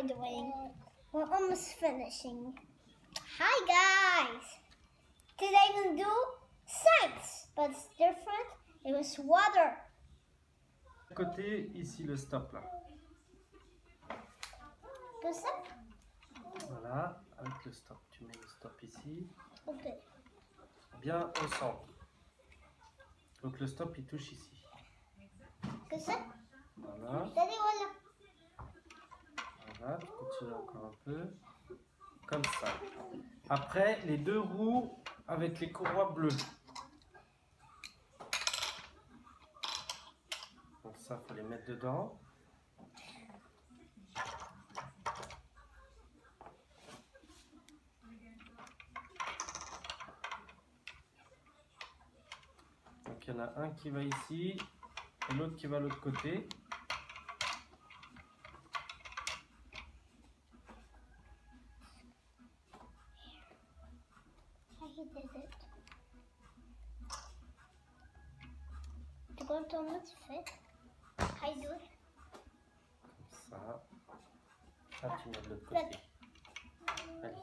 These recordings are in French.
we're doing. We're almost finishing. Hi guys! Today we're going to do science, but it's different. It was water. Côté, ici le stop là. Comme ça? Voilà, avec le stop. Tu mets le stop ici. Ok. Bien au centre. Donc le stop il touche ici. Comme ça? Voilà. Allez, voilà. Voilà, tu continues encore un peu. Comme ça. Après, les deux roues avec les courroies bleues. Donc ça, il faut les mettre dedans. Donc il y en a un qui va ici et l'autre qui va de l'autre côté. Tu vois comment tu fais? Comme ça. Ça, tu mets de l'autre côté. Allez.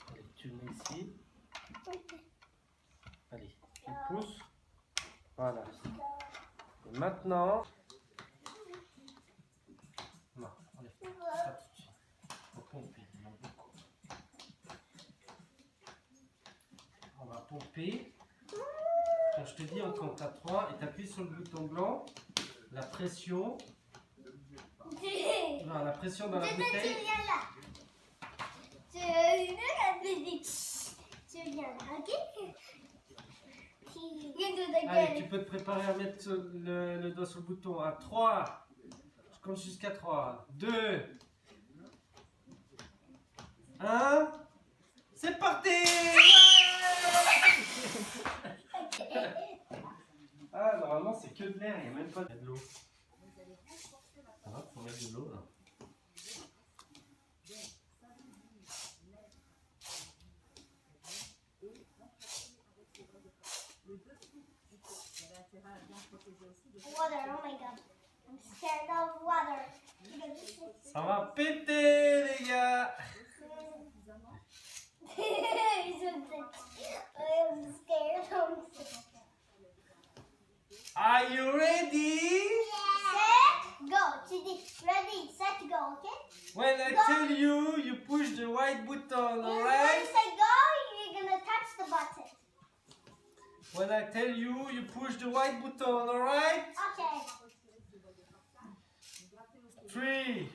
Allez, tu le mets ici. Allez, tu pousses. Voilà. Et maintenant... Non, enlève ça tout de suite. Faut pomper. On va pomper. Quand je te dis on compte à 3 et tu appuies sur le bouton blanc, la pression... Non, la pression dans la bouteille... Tu viens là. Tu viens là, ok? Allez, tu peux te préparer à mettre le doigt sur le bouton. À 3. Je compte jusqu'à 3. 2. 1. C'est parti! Ah, normalement, c'est que de l'air. Il n'y a même pas de l'eau. Ça va, faut mettre de l'eau là. Water, oh my god. I'm scared of water. Ça va péter, les gars! I'm scared. Are you ready? Set, go. Tu dis ready, set, go, okay? When I tell you, you push the white button, When alright? I say go, you're gonna touch the button. When I tell you, you push the white button, alright? Okay. 3,